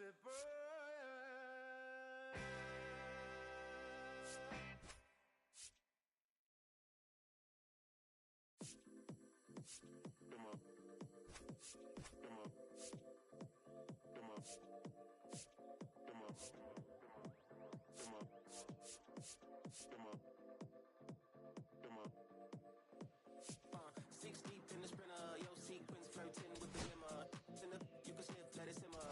it burn. Come on. Come on. Come on. Come on. Come on. Come on. Come on. 6 deep in the sprinter, your sequence flirting with the dimmer. You can sniff, let it simmer.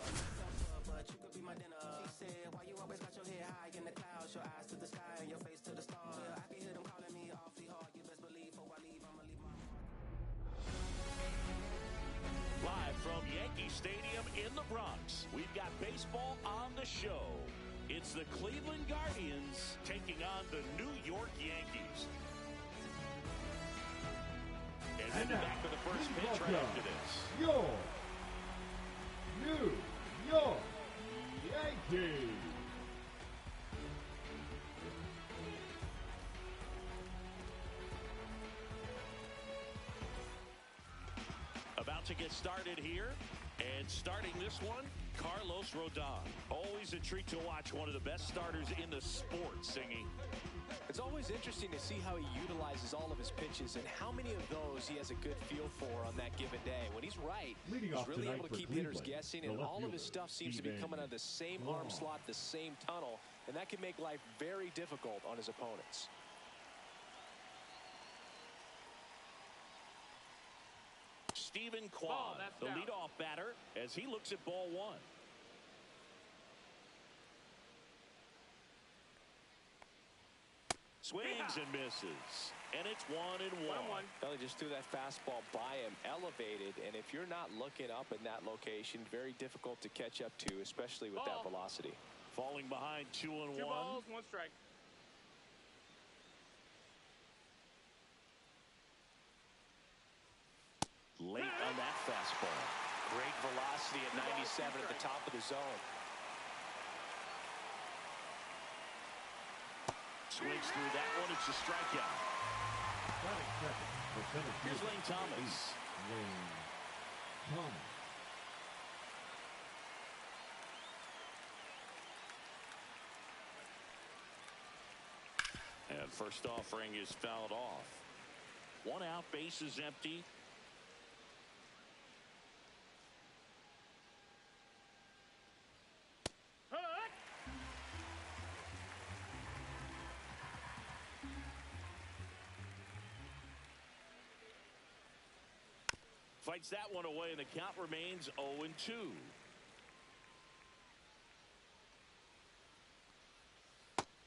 But you could be my dinner. She said, why you always got your head high in the clouds? Your eyes to the sky and your face to the stars. I can hear them calling me awfully hard. You best believe before I leave, I'ma leave my mark. Live from Yankee Stadium in the Bronx, we've got baseball on the show. It's the Cleveland Guardians taking on the New York Yankees. And we'll be back for the first pitch right after this. Your New York Yankees. About to get started here, and starting this one, Carlos Rodon. Always a treat to watch one of the best starters in the sport, Singing. It's always interesting to see how he utilizes all of his pitches and how many of those he has a good feel for on that given day. When he's right, he's really able to keep hitters guessing, and all of his stuff seems to be coming out of the same arm slot, the same tunnel, and that can make life very difficult on his opponents. Stephen Kwan, the leadoff batter, as he looks at ball one. Swings and misses, and it's 1-1. Well, he just threw that fastball by him, elevated, and if you're not looking up in that location, very difficult to catch up to, especially with that velocity. Falling behind 2-1. 2 balls, 1 strike. Late on that fastball. Great velocity at 97 at the top of the zone. Swings through that one. It's a strikeout. Here's Lane Thomas. And first offering is fouled off. 1 out, base is empty. Fights that one away, and the count remains 0-2.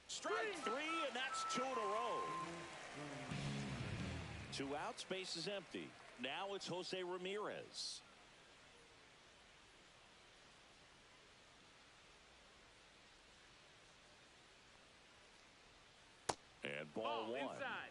Strike 3, and that's 2 in a row. 2 outs, base is empty. Now it's Jose Ramirez. And ball 1. Inside.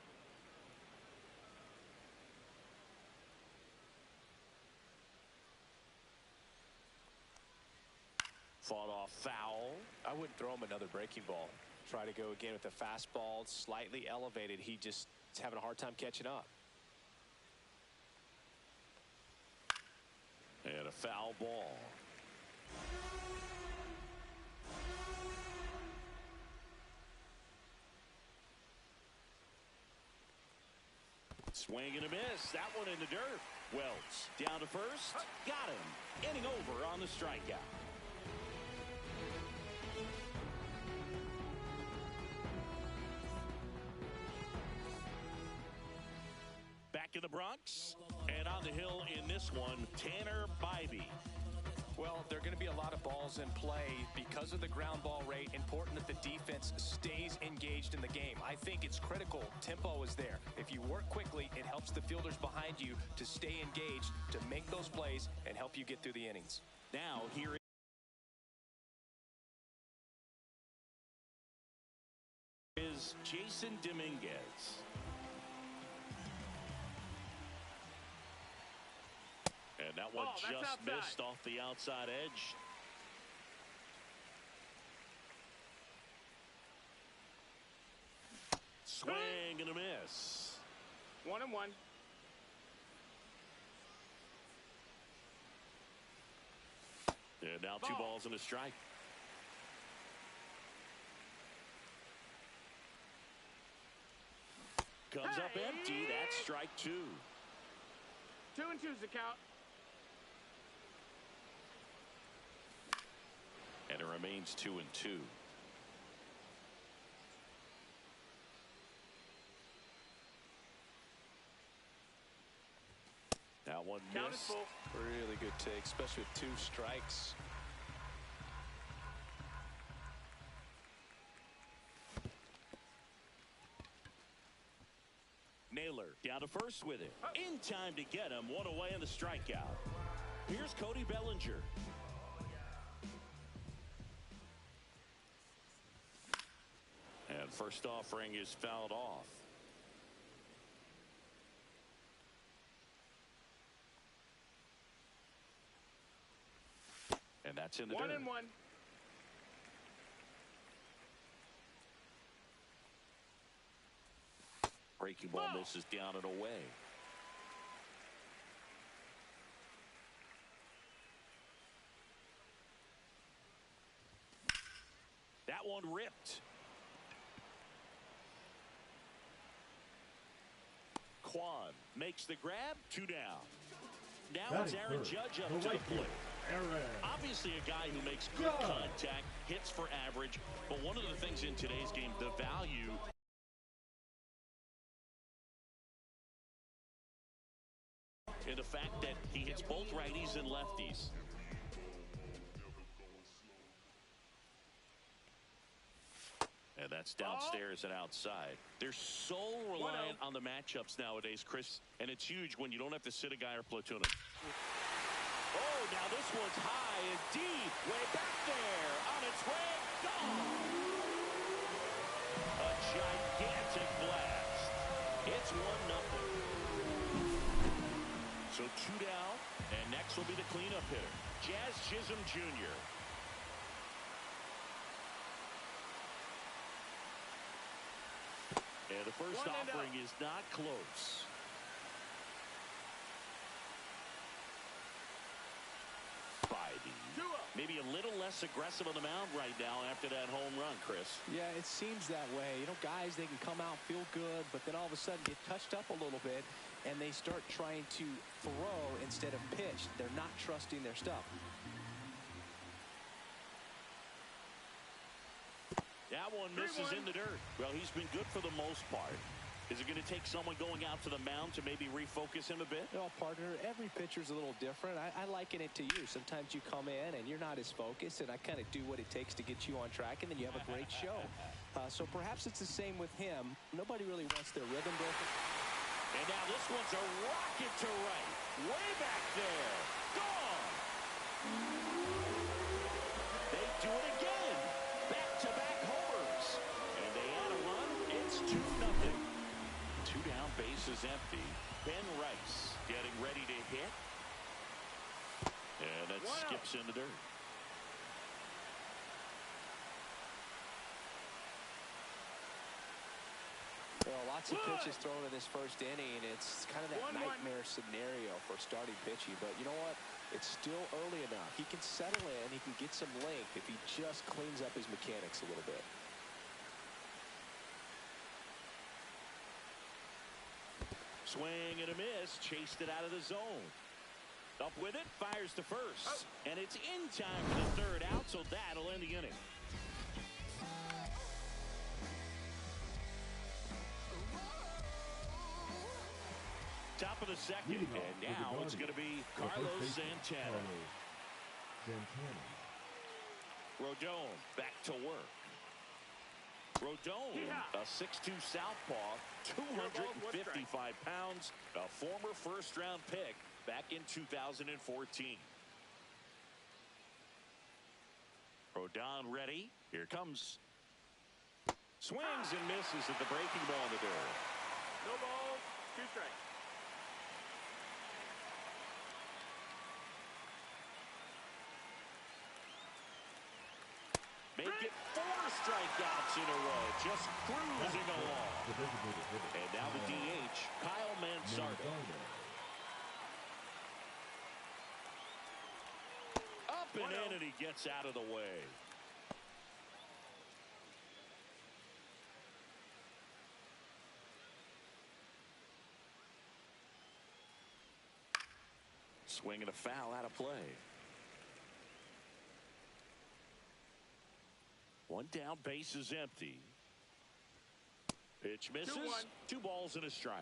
Fought off foul. I wouldn't throw him another breaking ball. Try to go again with the fastball, slightly elevated. He just is having a hard time catching up. And a foul ball. Swing and a miss. That one in the dirt. Wells down to first. Got him. Inning over on the strikeout. Back in the Bronx, and on the hill in this one, Tanner Bybee. Well, there are going to be a lot of balls in play because of the ground ball rate. Important that the defense stays engaged in the game. I think it's critical. Tempo is there. If you work quickly, it helps the fielders behind you to stay engaged, to make those plays, and help you get through the innings. Now here is Jason Dominguez. And that one just missed off the outside edge. Swing and a miss. 1-1. And now 2 balls and a strike. Comes up empty. That's strike 2. 2 and 2's the count. And it remains 2 and 2. That one missed. Really good take, especially with 2 strikes. Naylor down to first with it. In time to get him. 1 away on the strikeout. Here's Cody Bellinger. And first offering is fouled off. And that's in the dirt. 1 and 1. Breaking ball misses down and away. That one ripped. Quan makes the grab. 2 down. Now it's Aaron Judge up to the plate. Obviously a guy who makes good contact, hits for average, but one of the things in today's game, the value in the fact that he hits both righties and lefties. And that's downstairs and outside. They're so reliant on the matchups nowadays, Chris, and it's huge when you don't have to sit a guy or platoon him. Oh, now this one's high and deep, way back there, on its way, gone. A gigantic blast. It's 1-0. So 2 down, and next will be the cleanup hitter, Jazz Chisholm Jr. And the first offering is not close. Maybe a little less aggressive on the mound right now after that home run, Chris. Yeah, it seems that way. You know, guys, they can come out, feel good, but then all of a sudden get touched up a little bit, and they start trying to throw instead of pitch. They're not trusting their stuff. That one misses in the dirt. Well, he's been good for the most part. Is it going to take someone going out to the mound to maybe refocus him a bit? No, partner, every pitcher's a little different. I liken it to you. Sometimes you come in and you're not as focused, and I kind of do what it takes to get you on track, and then you have a great show. So perhaps it's the same with him. Nobody really wants their rhythm broken. And now this one's a rocket to right. Way back there. Gone. They do it again. Back-to-back homers. And they add a run. It's 2-0. 2 down, base is empty. Ben Rice getting ready to hit. And that skips in the dirt. Well, lots of pitches thrown in this first inning. It's kind of that nightmare scenario for starting pitching. But you know what? It's still early enough. He can settle in. He can get some length if he just cleans up his mechanics a little bit. Swing and a miss, chased it out of the zone. Up with it, fires to first. And it's in time for the 3rd out, so that'll end the inning. Top of the 2nd, and now it's going to be Carlos Santana. Rodon back to work. Rodon, a 6'2 southpaw, 255 pounds, a former first-round pick back in 2014. Rodon ready. Here comes. Swings and misses at the breaking ball in the dirt. No ball, 2 strikes. Make it 4 strikeouts in a row, just cruising along. And now the DH, Kyle Mansardo. Up Ripping in, and he gets out of the way. Swinging a foul out of play. One down, base is empty. Pitch misses. 2-1. 2 balls and a strike.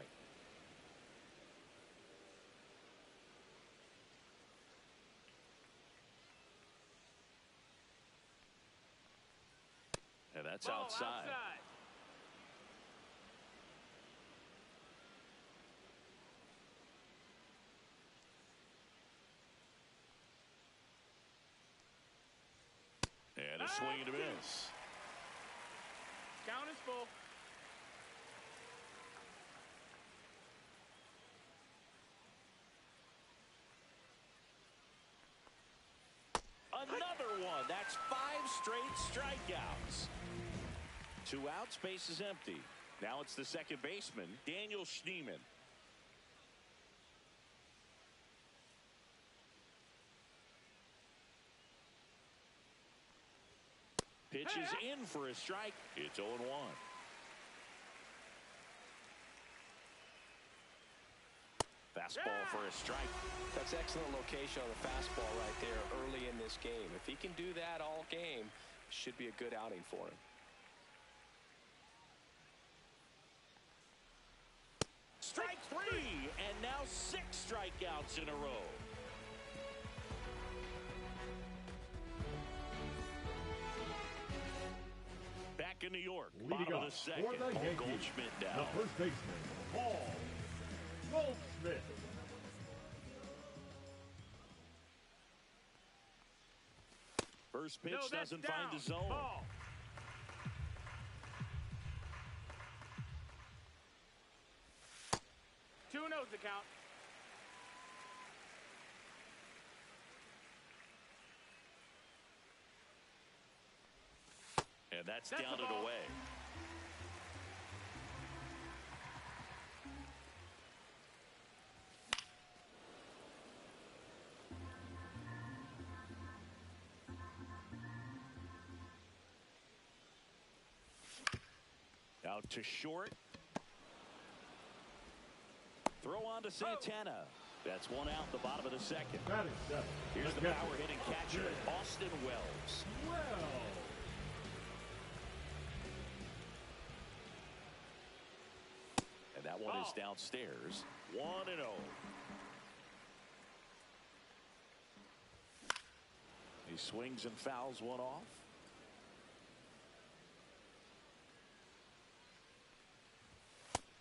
And that's Ball outside. And a swing and a miss. Count is full. Another one. That's 5 straight strikeouts. 2 outs, base is empty. Now it's the second baseman, Daniel Schneemann. Pitch is in for a strike. It's 0-1. Fastball for a strike. That's excellent location on the fastball right there early in this game. If he can do that all game, it should be a good outing for him. Strike 3, and now 6 strikeouts in a row. Back in New York, Leading bottom of up the second, for the Paul Yankees, Goldschmidt down. the first baseman, Paul Goldschmidt. First pitch No, that's doesn't down. find the zone. Ball. Two no's the count. And that's That's down the and ball. away. Out to short. Throw on to Santana. That's one out, the bottom of the second. Batting seven. Here's the power-hitting catcher, Austin Wells. Well. And that one is downstairs. 1-0. He swings and fouls one off.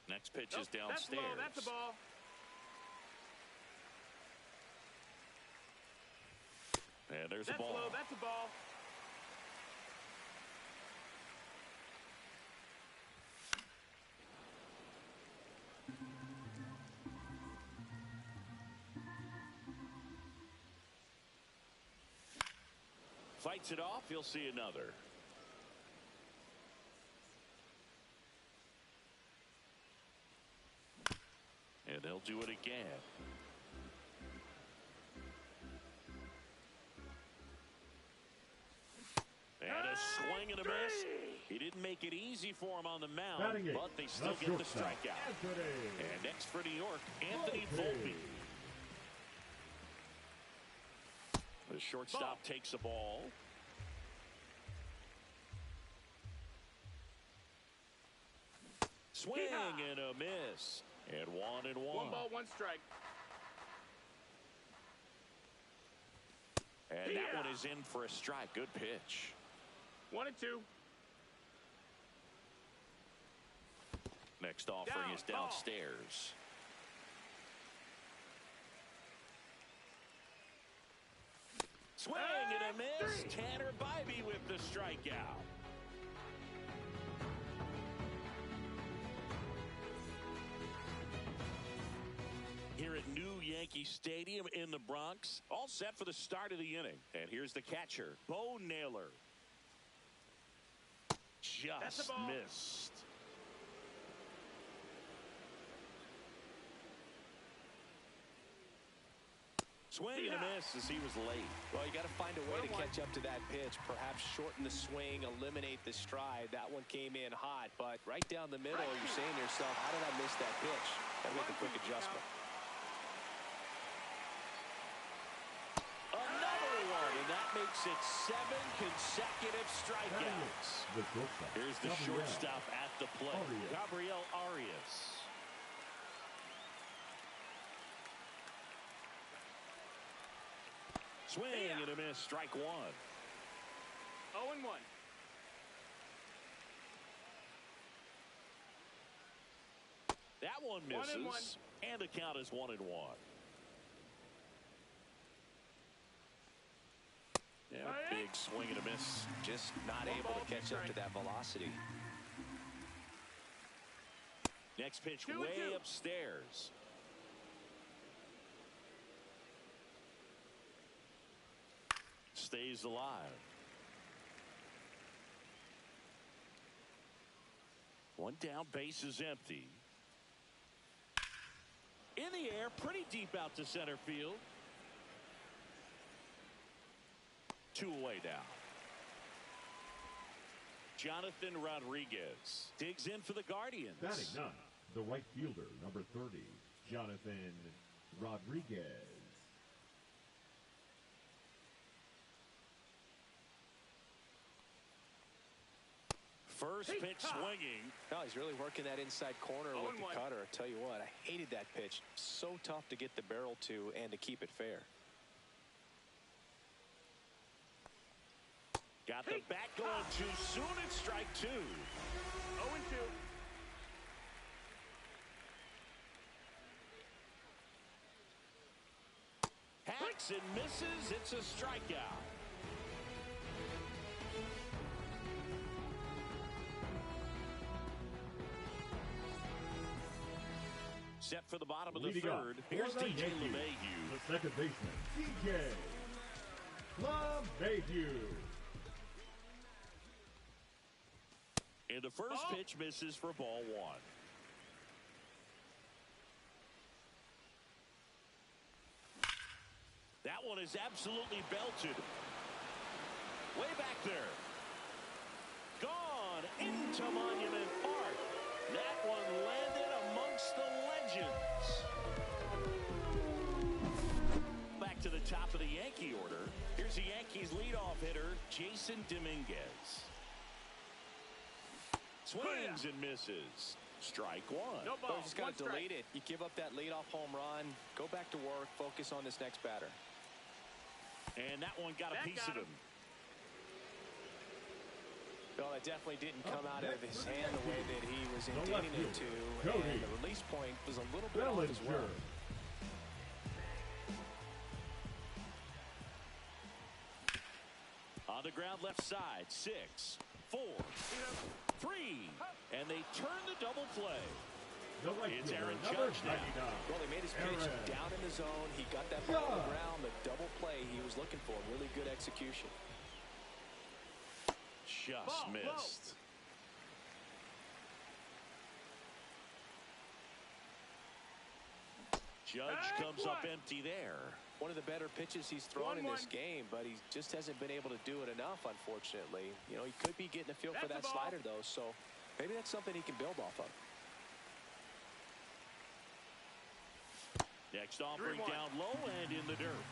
Next pitch is downstairs. That's low. That's a ball. And there's That's a ball. low. That's a ball. Fights it off. He'll see another. And they'll do it again. And a swing and a miss. He didn't make it easy for him on the mound, but they still get the strikeout. And next for New York, Anthony Volpe. The shortstop takes the ball. Swing and a miss. And 1-1. 1 ball, 1 strike. And that one is in for a strike. Good pitch. 1-2. Next offering is downstairs. Swing and a miss. Tanner Bybee with the strikeout. Here at New Yankee Stadium in the Bronx, all set for the start of the inning. And here's the catcher, Bo Naylor. Just missed. Swing and a miss as he was late. Well, you got to find a way to catch up to that pitch. Perhaps shorten the swing, eliminate the stride. That one came in hot, but right down the middle, you're saying to yourself, how did I miss that pitch? Got to make a quick adjustment. Another one, and that makes it 7 consecutive strikeouts. Here's the shortstop at the plate, Gabriel Arias. Swing and a miss, strike one. 0-1. That one misses, and the count is 1-1. Yeah, big swing and a miss. Just not able to catch up to that velocity. Next pitch way upstairs. Stays alive. One down, base is empty. In the air, pretty deep out to center field. 2 away now. Jonathan Rodriguez digs in for the Guardians. Batting ninth, the right fielder, number 30, Jonathan Rodriguez. First pitch swinging. No, he's really working that inside corner with the cutter. I tell you what, I hated that pitch. So tough to get the barrel to and to keep it fair. Got the bat going too soon at strike 2. 0-2. Hacks and misses. It's a strikeout. Set for the bottom of the third. Here's DJ LeMahieu. The second baseman, DJ LeMahieu. And the first pitch misses for ball 1. That one is absolutely belted. Way back there. Gone into Monument Park. That one landed amongst the legends. Back to the top of the Yankee order. Here's the Yankees leadoff hitter, Jason Dominguez. Swings and misses. Strike 1. No ball. Just got to delete it. You give up that leadoff home run. Go back to work. Focus on this next batter. And that one got a piece of him. Well, it definitely didn't come out of his hand the way that he was intending it to. And the release point was a little bit off as well. On the ground left side. 6, 4, 3. And they turn the double play. It's Aaron Judge now. Well, he made his pitch down in the zone. He got that ball on the ground. The double play he was looking for. Really good execution. Just missed. Judge comes up empty there. One of the better pitches he's thrown in this game, but he just hasn't been able to do it enough, unfortunately. You know, he could be getting a feel for that slider, though, so maybe that's something he can build off of. Next offering down low and in the dirt.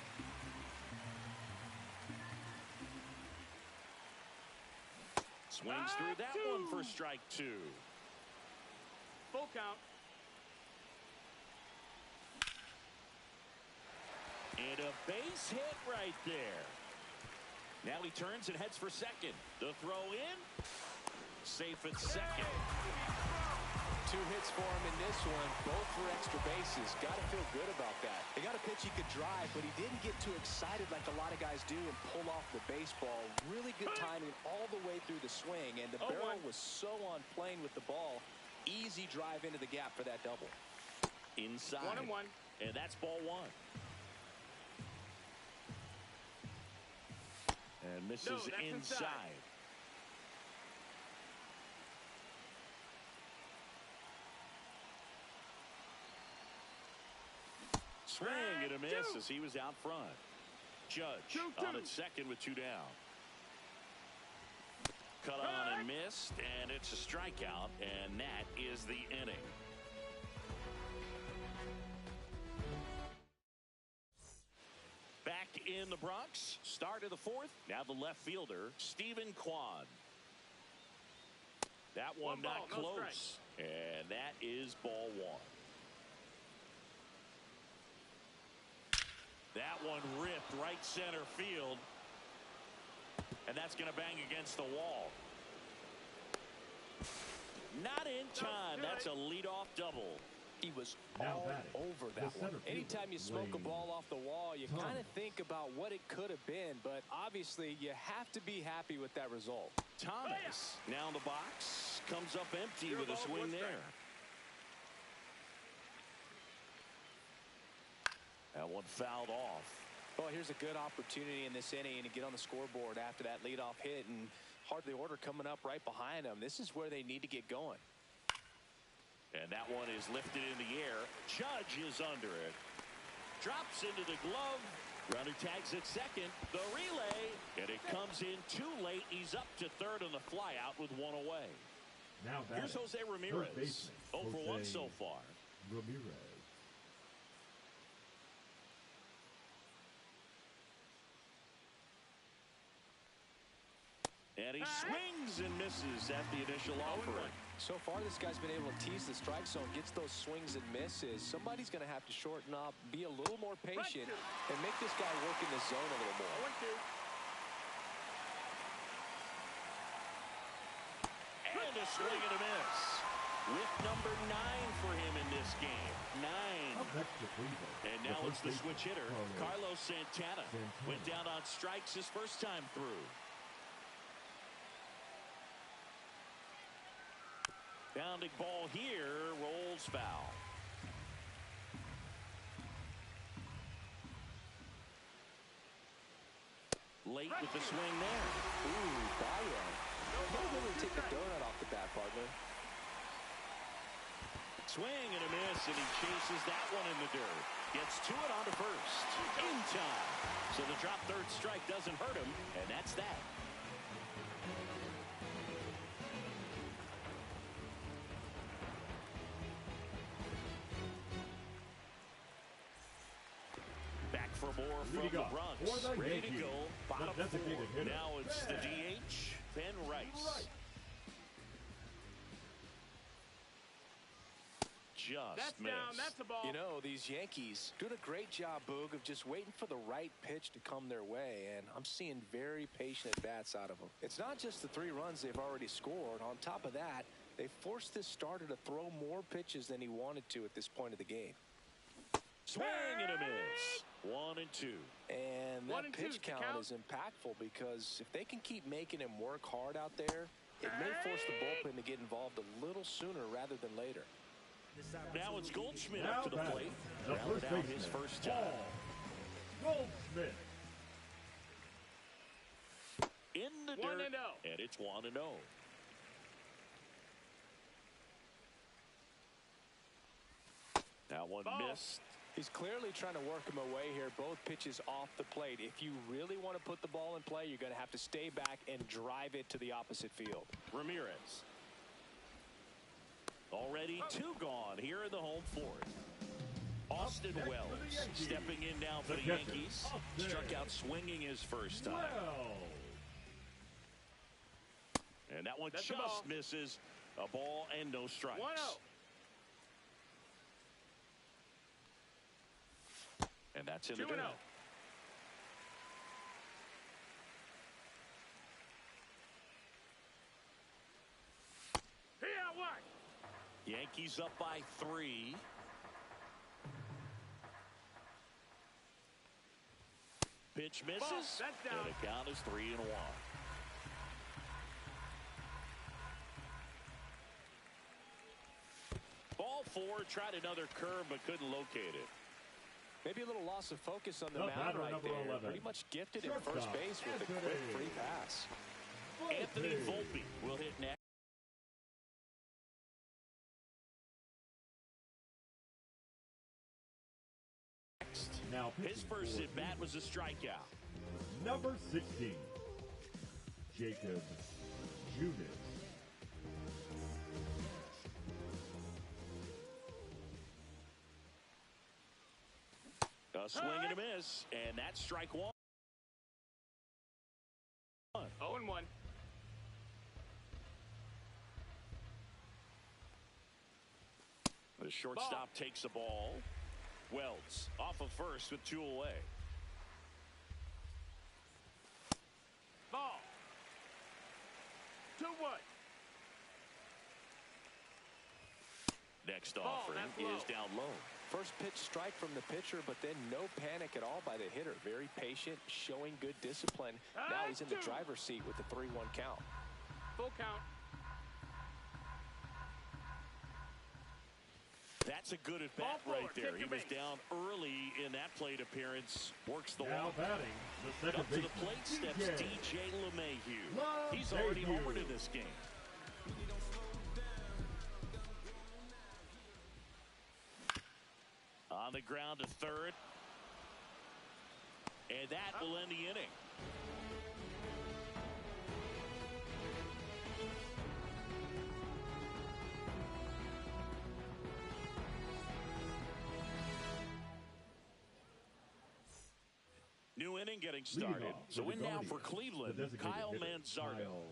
Swings through that one for strike 2. Full count. And a base hit right there. Now he turns and heads for second. The throw in. Safe at second. 2 hits for him in this one, both for extra bases. Got to feel good about that. They got a pitch he could drive, but he didn't get too excited like a lot of guys do and pull off the baseball. Really good timing all the way through the swing, and the barrel was so on plane with the ball. Easy drive into the gap for that double. Inside. 1-1. And that's ball 1. And misses inside. Swing and a miss as he was out front. Judge on at second with 2 down. Cut on and missed, and it's a strikeout, and that is the inning. Back in the Bronx, start of the 4th. Now the left fielder, Stephen Kwan. That one not close, and that is ball 1. That one ripped right center field, and that's going to bang against the wall. Not in time. That's a leadoff double. He was all over that one. Anytime you smoke a ball off the wall, you kind of think about what it could have been, but obviously you have to be happy with that result. Thomas now in the box, comes up empty with a swing there. That one fouled off. Well, here's a good opportunity in this inning to get on the scoreboard after that leadoff hit, and hardly order coming up right behind them. This is where they need to get going. And that one is lifted in the air. Judge is under it. Drops into the glove. Runner tags at second. The relay. And it comes in too late. He's up to third on the flyout with 1 away. Now here's Jose Ramirez. 0 for 1 so far. Ramirez. And he swings and misses at the initial offering. So far, this guy's been able to tease the strike zone, gets those swings and misses. Somebody's going to have to shorten up, be a little more patient, and make this guy work in the zone a little more. And a swing and a miss. With number 9 for him in this game. 9. And now it's the switch hitter, Carlos Santana. Went down on strikes his first time through. Bounding ball here, rolls foul. Late with the swing there. Ooh, Bayo. Don't really take the donut off the bat, partner. Swing and a miss, and he chases that one in the dirt. Gets to it onto first. In time. So the drop third strike doesn't hurt him, and that's that. For more from the Bronx. Ready to go. Bottom 4. Now it's the DH, Ben Rice. Just missed. That's a ball. You know, these Yankees doing a great job, Boog, of just waiting for the right pitch to come their way, and I'm seeing very patient at-bats out of them. It's not just the 3 runs they've already scored. On top of that, they forced this starter to throw more pitches than he wanted to at this point of the game. Swing and a miss. 1 and 2. And that pitch count is impactful because if they can keep making him work hard out there, it may force the bullpen to get involved a little sooner rather than later. Now it's Goldschmidt up to the plate. Rounded out his first time. Goldschmidt. In the dirt, and it's 1-0. That one missed. He's clearly trying to work him away here. Both pitches off the plate. If you really want to put the ball in play, you're going to have to stay back and drive it to the opposite field. Ramirez. Already 2 gone here in the home 4th. Austin Wells stepping in now for the Yankees. Struck out swinging his first time. And that one just misses. A ball and no strikes. 1-0. And that's in the dirt. Yankees up by 3. Pitch misses. And the count is 3-1. Ball 4, tried another curve but couldn't locate it. Maybe a little loss of focus on the mound right there. 11. Pretty much gifted at first base with a quick free pass. Anthony Volpe will hit next. Now His first at bat was a strikeout. Number 16, Jacob Junis. A swing and a miss, and that's strike one. 0-1. The shortstop takes the ball. Wells off of first with 2 away. Ball. 2-1. Next offering is down low. First pitch strike from the pitcher, but then no panic at all by the hitter. Very patient, showing good discipline. Now he's in the driver's seat with the 3-1 count. Full count. That's a good at bat right there. He was down early in that plate appearance. Works the Now walk. batting, the second Up to the baseman, plate steps DJ LeMahieu. He's LeMahieu. already homered in this game. On the ground to third. And that will end the inning. New inning getting started. So in now for Cleveland, Kyle Manzardo.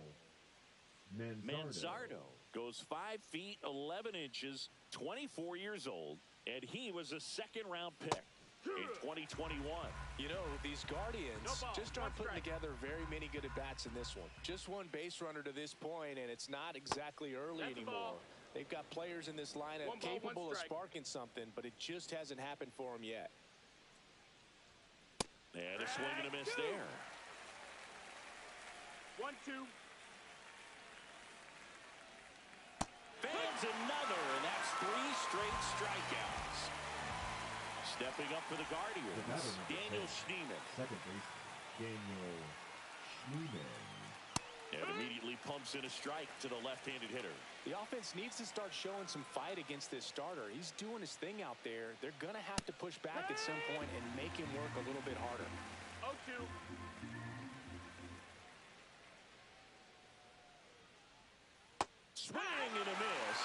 Manzardo goes 5 feet 11 inches, 24 years old, and he was a second-round pick in 2021. You know, these Guardians just aren't putting together very many good at-bats in this one. Just one base runner to this point, and it's not exactly early anymore. They've got players in this lineup capable of sparking something, but it just hasn't happened for them yet. And a swing and a miss there. 1-2. Fans another, and that's 3 straight strikeouts. Stepping up for the Guardians, Daniel Schneemann. Second base, Daniel Schneemann. And immediately pumps in a strike to the left-handed hitter. The offense needs to start showing some fight against this starter. He's doing his thing out there. They're going to have to push back at some point and make him work a little bit harder. 0-2. Swing and a miss.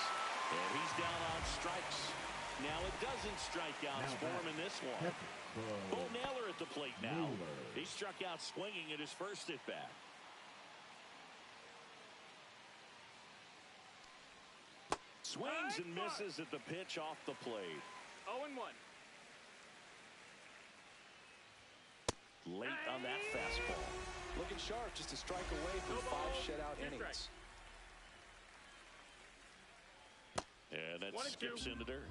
And he's down on strikes. Now it doesn't strike outs for him in this one. Bo Naylor at the plate now. He struck out swinging at his first at-bat. Swings and misses at the pitch off the plate. 0-1. Late on that fastball. Looking sharp, just a strike away from 5 shutout innings. And that skips into dirt.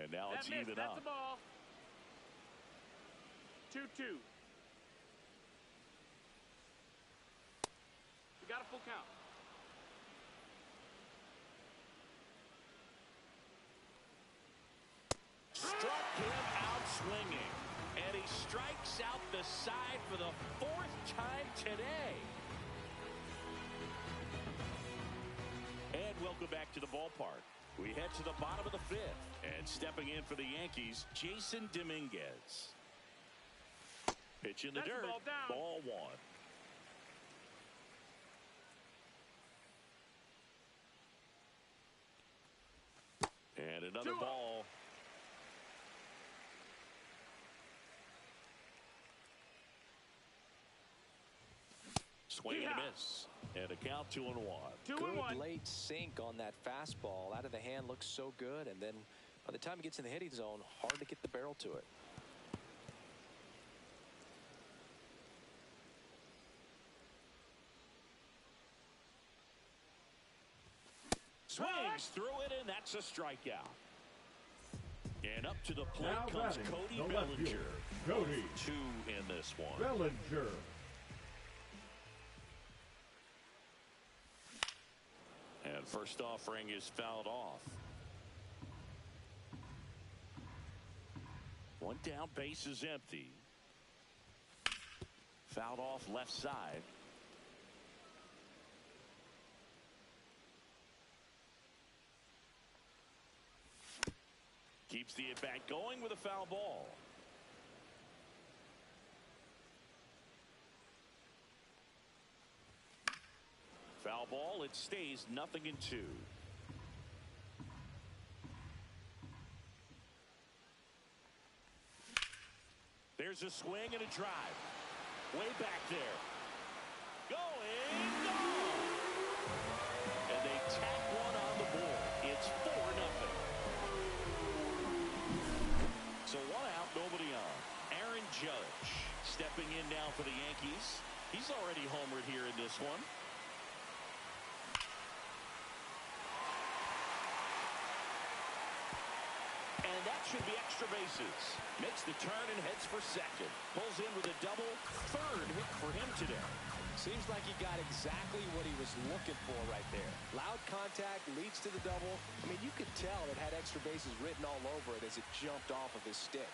And now it's even up. That's the ball. 2-2. We got a full count. Struck him out swinging. And he strikes out the side for the 4th time today. And welcome back to the ballpark. We head to the bottom of the 5th. And stepping in for the Yankees, Jason Dominguez. Pitch in the dirt. Ball 1. And another ball. Swing and a miss. And a count 2-1. Good late sink on that fastball. Out of the hand, looks so good. And then by the time it gets in the hitting zone, hard to get the barrel to it. Swings through it, and that's a strikeout. And up to the plate Now comes batting, Cody the left Bellinger. fielder, Cody 2 in this one. Bellinger. And first offering is fouled off. 1 down, base is empty. Fouled off left side. Keeps the at-bat going with a foul ball. Foul ball, it stays 0-2. There's a swing and a drive. Way back there. Going, gone! And they tack one on the board. It's 4-0. So one out, nobody on. Aaron Judge stepping in now for the Yankees. He's already homered here in this one. And that should be extra bases. Makes the turn and heads for second. Pulls in with a double. Third hit for him today. Seems like he got exactly what he was looking for right there. Loud contact leads to the double. I mean, you could tell it had extra bases written all over it as it jumped off of his stick.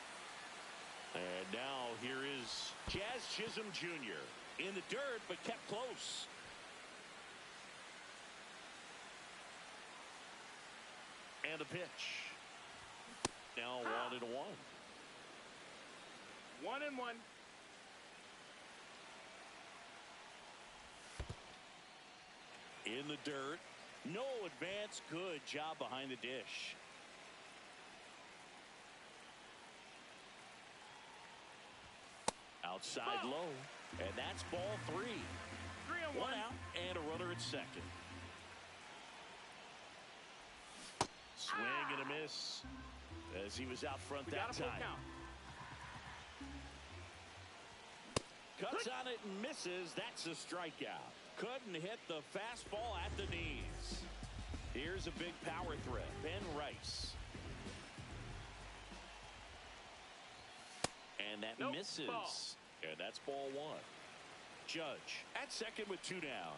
And now here is Jazz Chisholm Jr. in the dirt, but kept close. And the pitch. Now 1-1. 1-1. In the dirt. No advance. Good job behind the dish. Outside low. And that's ball 3. 3-1. One out and a runner at second. Swing and a miss as he was out front that time. Cuts on it and misses. That's a strikeout. Couldn't hit the fastball at the knees. Here's a big power threat. Ben Rice. And that misses. Ball. And that's ball 1. Judge at second with 2 down.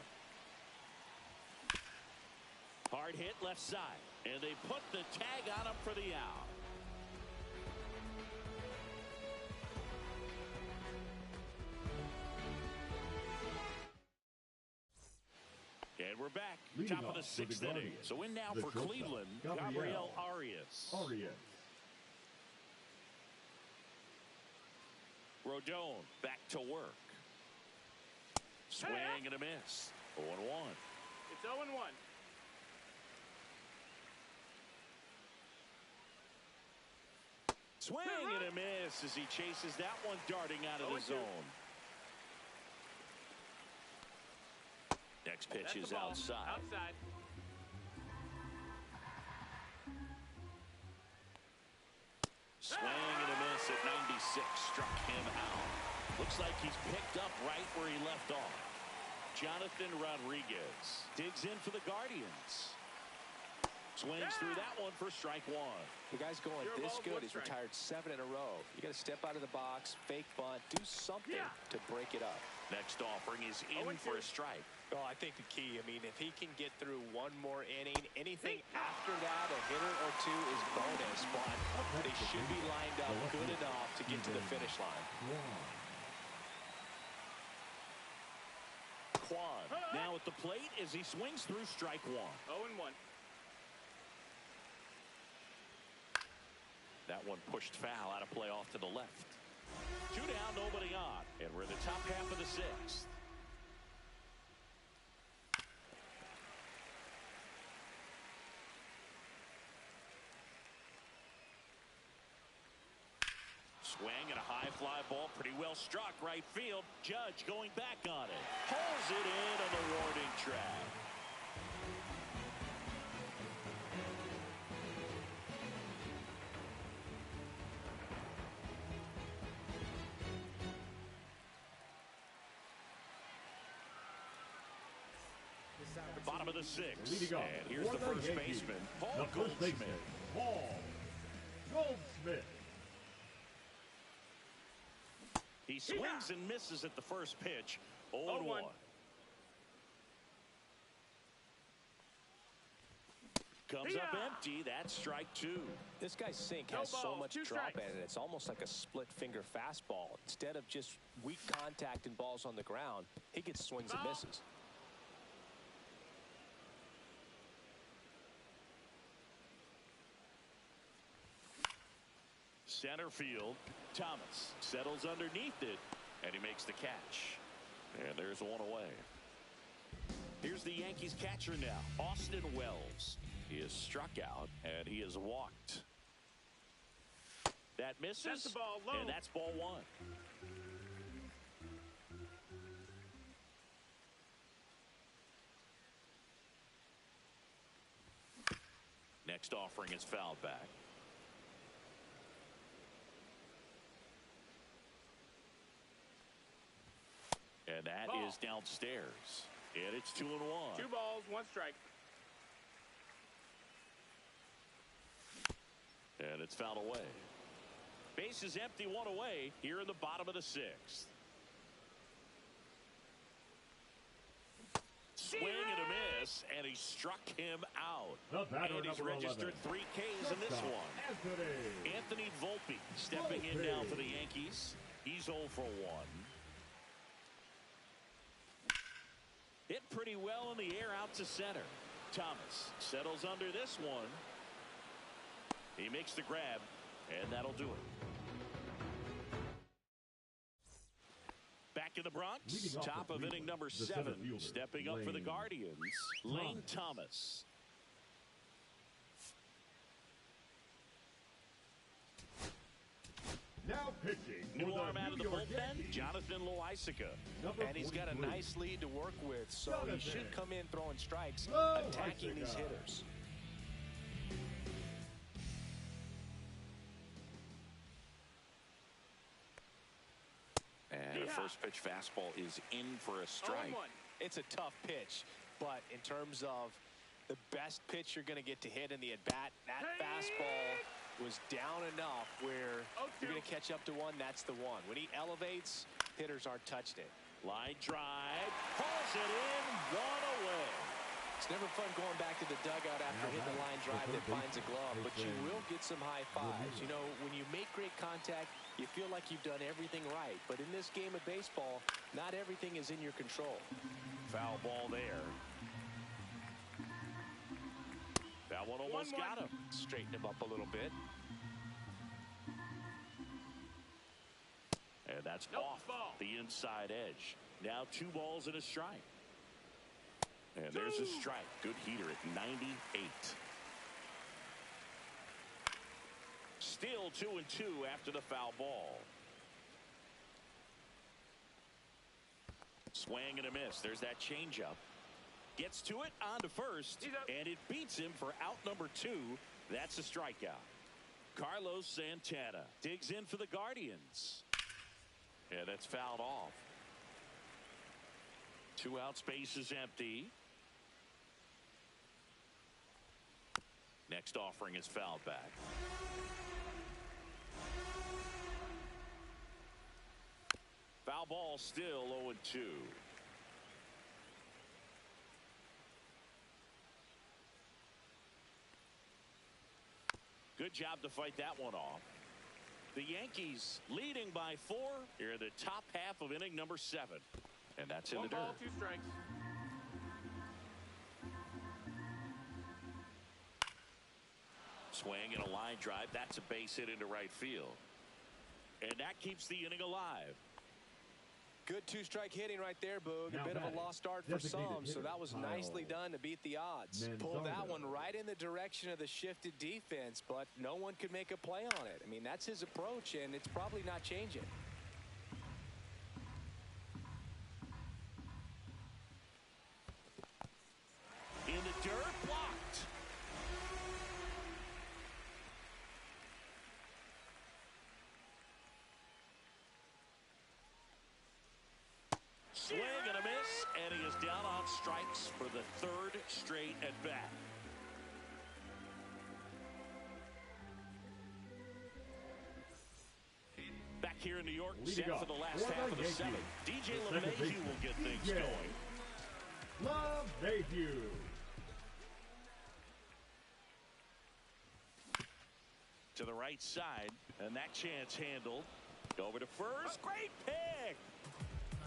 Hard hit left side. And they put the tag on him for the out. And we're back. Leading Top of the 6th inning. So in now for Cleveland, Gabriel Arias. Rodon back to work. Swing and a miss. 0-1. It's 0-1. Swing and a miss as he chases that one darting out of the zone. Next pitch is outside. Swing and a miss at 96. Struck him out. Looks like he's picked up right where he left off. Jonathan Rodriguez digs in for the Guardians. Swings through that one for strike 1. The guy's going this good. He's retired 7 in a row. You got to step out of the box, fake bunt, do something to break it up. Next offering is in for a strike. Oh, I think the key, I mean, if he can get through one more inning, anything after that, a hitter or two is bonus, but they should be lined up good enough to get to the finish line. Quan now at the plate as he swings through strike 1. 0-1. That one pushed foul, out of play off to the left. 2 down, nobody on. And we're in the top half of the 6th. Swing and a high fly ball, pretty well struck right field. Judge going back on it. Pulls it in on the warning track. Bottom of the 6th. And here's the first baseman, Paul Goldschmidt. Paul Goldschmidt. He swings and misses at the first pitch. 0-1. Comes up empty. That's strike 2. This guy's sink has so much drop in it. It's almost like a split finger fastball. Instead of just weak contact and balls on the ground, he gets swings and misses. center field. Thomas settles underneath it, and he makes the catch. And there's one away. Here's the Yankees catcher now, Austin Wells. He is struck out, and he is walked. That misses, that's the ball low. and that's ball one. Next offering is fouled back. And that ball. is downstairs. And it's 2-1. 2 balls, 1 strike. And it's fouled away. Base is empty, 1 away here in the bottom of the 6th. Swing and a miss, and he struck him out. And he's registered 3 Ks in this one. Anthony Volpe stepping in now for the Yankees. He's 0 for 1. Hit pretty well in the air out to center. Thomas settles under this one. He makes the grab, and that'll do it. Back in the Bronx, top of inning number 7, stepping up for the Guardians, Lane Thomas. Now pitching. New arm out of the bullpen, Jonathan Loaisiga. And he's got a nice lead to work with, so he should come in throwing strikes, attacking these hitters. And the first pitch fastball is in for a strike. It's a tough pitch, but in terms of the best pitch you're going to get to hit in the at-bat, that fastball was down enough where you're going to catch up to one. That's the one. When he elevates, hitters aren't touched it. Line drive, pulls it in, 1 away. It's never fun going back to the dugout after hitting a line drive that finds a glove, but you will get some high fives. You know, when you make great contact, you feel like you've done everything right. But in this game of baseball, not everything is in your control. Foul ball there. That one almost got him. Straighten him up a little bit. And that's off the inside edge. Now 2 balls and a strike. And there's a strike. Good heater at 98. Still 2-2 after the foul ball. Swing and a miss. There's that changeup. Gets to it on to first, and it beats him for out number 2. That's a strikeout. Carlos Santana digs in for the Guardians. And that's fouled off. 2 out, space is empty. Next offering is fouled back. Foul ball, still 0-2. Good job to fight that one off. The Yankees leading by 4 here in the top half of inning number 7. And that's in the dirt. 1 ball, 2 strikes. Swing and a line drive. That's a base hit into right field. And that keeps the inning alive. Good 2-strike hitting right there, Boog. A bit of a lost start for some, so that was nicely done to beat the odds. Pulled that one right in the direction of the shifted defense, but no one could make a play on it. I mean, that's his approach, and it's probably not changing. In the dirt, blocked. Swing and a miss, and he is down on strikes for the 3rd straight at bat. Back here in New York, set for the last half of the 7th. DJ LeMahieu will get things going. LeMahieu. To the right side, and that chance handled. Over to first. Great pick.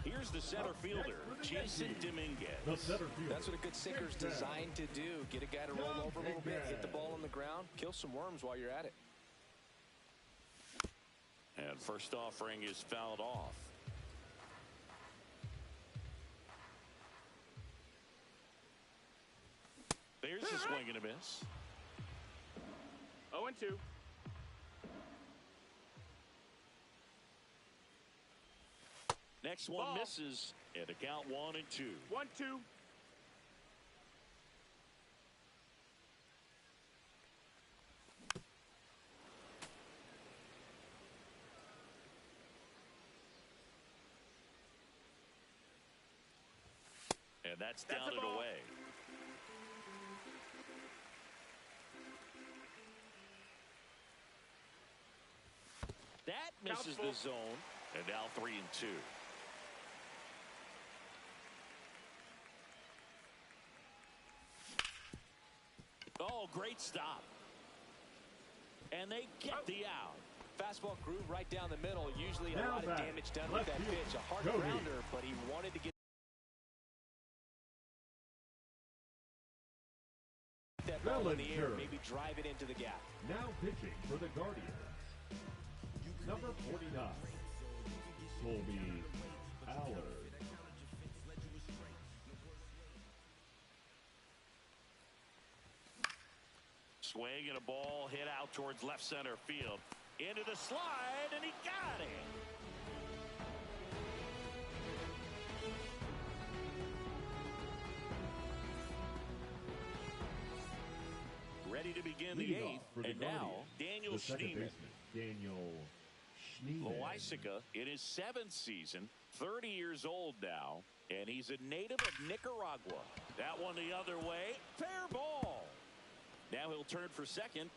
Here's the center fielder, Jason Dominguez. That's what a good sinker's designed to do. Get a guy to roll over a little bit, hit the ball on the ground, kill some worms while you're at it. And first offering is fouled off. There's a swing and a miss. 0-2. Next one misses, and the count 1-2. 1-2. And that's down and away. That misses the zone, and now 3-2. Oh, great stop. And they get the out. Fastball groove right down the middle. Usually a lot of damage done with that pitch. A hard grounder, but he wanted to get that ball in the air, maybe drive it into the gap. Now pitching for the Guardians, number 49, Colby Allard. Swing and a ball hit out towards left center field. Into the slide, and he got it. Ready to begin the eighth, and now Daniel Schneemann. Daniel Schneemann. Loisaca in his 7th season, 30 years old now, and he's a native of Nicaragua. That one the other way, fair ball. Now he'll turn for second.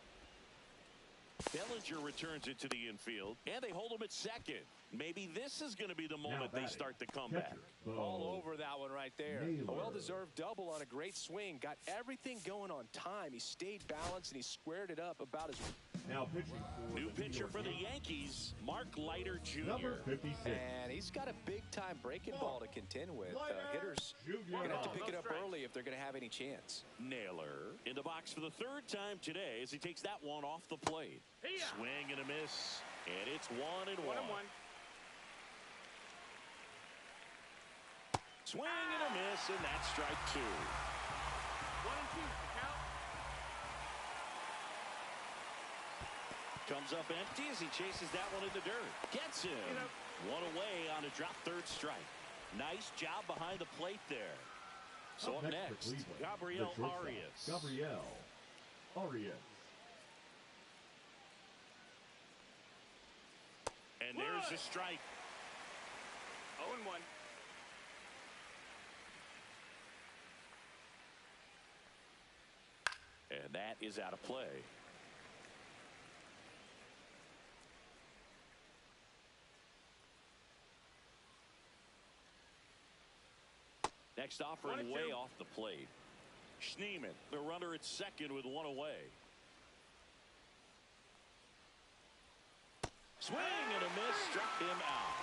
Bellinger returns it to the infield, and they hold him at second. Maybe this is going to be the moment they start the comeback. All over that one right there. A well-deserved double on a great swing. Got everything going on time. He stayed balanced, and he squared it up about as well. Now pitching for new pitcher for the Yankees, Mark Leiter Jr. Number 56. And he's got a big-time breaking ball to contend with. Hitters are going to have to pick it up early if they're going to have any chance. Naylor in the box for the 3rd time today as he takes that one off the plate. Swing and a miss, and it's 1-1. Swing and a miss, and that's strike 2. 1-2. Count. Comes up empty as he chases that one in the dirt. Gets him. One away on a drop 3rd strike. Nice job behind the plate there. So up next, Gabriel Arias. Gabriel Arias. And there's a strike. 0-1. And that is out of play. Next offering way off the plate. Schneemann, the runner at second with one away. Swing and a miss, struck him out.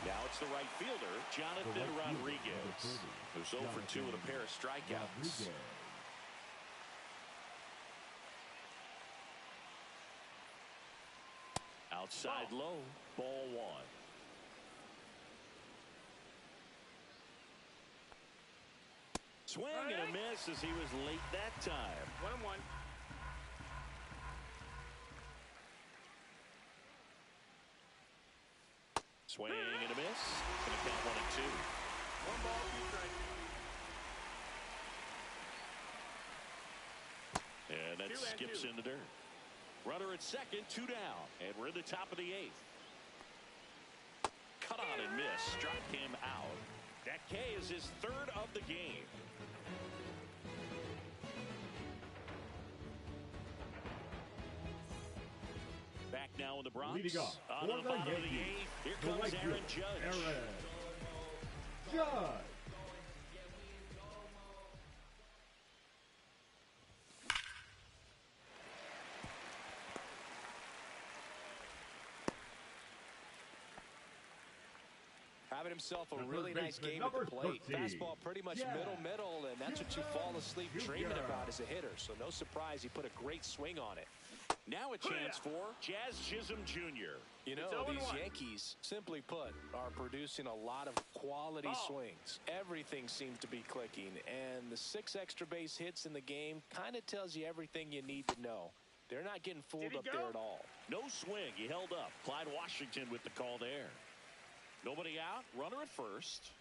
Now it's the right fielder, Jonathan Rodriguez, who's 0 for 2 with a pair of strikeouts. Outside low, ball 1. Swing and a miss as he was late that time. 1-1. Swing and a miss. Going to count 1-2. 1 ball, 2 strikes. And that skips in the dirt. Runner at second, 2 down, and we're in the top of the 8th. Cut on and miss, struck him out. That K is his 3rd of the game. Back now in the Bronx. Leading off on the bottom of the 8th. Here comes Aaron Judge. Aaron Judge. Having himself a really nice game at the plate. Fastball pretty much middle, and that's what you fall asleep dreaming about as a hitter. So no surprise he put a great swing on it. Now a chance for Jazz Chisholm Jr. You know, these Yankees, simply put, are producing a lot of quality swings. Everything seems to be clicking, and the 6 extra base hits in the game kind of tells you everything you need to know. They're not getting fooled up there at all. No swing. He held up. Clyde Washington with the call there. Nobody out. Runner at first.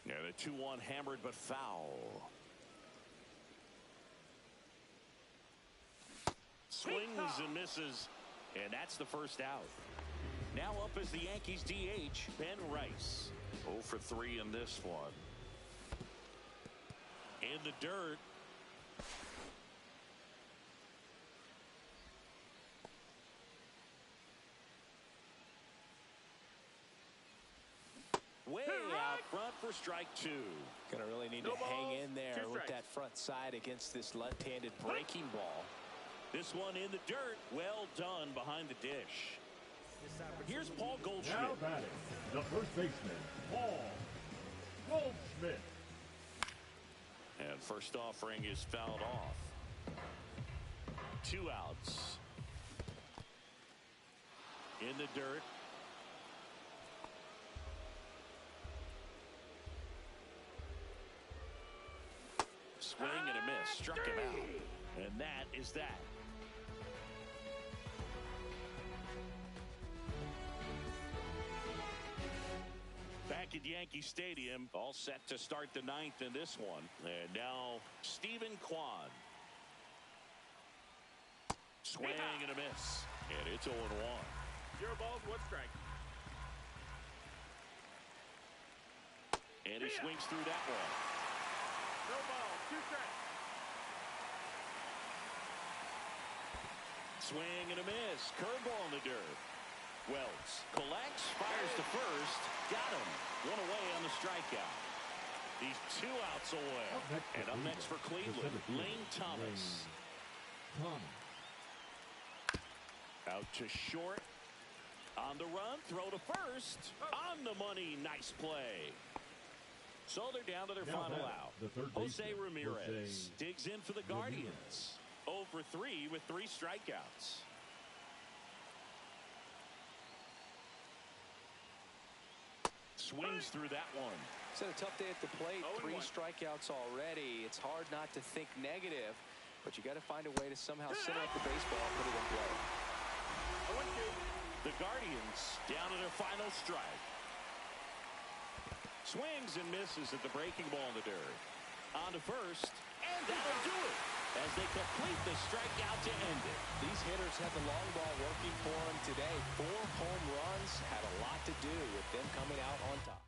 And a 2-1 hammered but foul. Swings and misses, and that's the first out. Now up is the Yankees DH, Ben Rice. 0 for 3 in this one. In the dirt. Way out front for strike 2. Gonna really need to hang in there with that front side against this left-handed breaking ball. This one in the dirt. Well done behind the dish. Here's Paul Goldschmidt. Now batting, the first baseman, Paul Goldschmidt. And first offering is fouled off. 2 outs. In the dirt. Swing and a miss. Struck him out. And that is that. Back at Yankee Stadium, all set to start the 9th in this one. And now Stephen Kwan. Swing and a miss. And it's 0-1. 0 balls, 1 strike. And he swings through that one. No ball, 2 strikes. Swing and a miss. Curveball in the dirt. Wells collects, fires to first. Got him. 1 away on the strikeout. He's 2 outs away. And up next for Cleveland, Lane Thomas. Out to short. On the run, throw to first. On the money, nice play. So they're down to their final out. Jose Ramirez digs in for the Guardians. 0 for 3 with 3 strikeouts. Swings through that one. It's had a tough day at the plate. 3 strikeouts already. It's hard not to think negative, but you got to find a way to somehow center up the baseball and put it in play. The Guardians down to their final strike. Swings and misses at the breaking ball in the dirt. On to first, and that'll do it as they complete the strikeout to end it. These hitters had the long ball working for them today. 4 home runs had a lot to do with them coming out on top.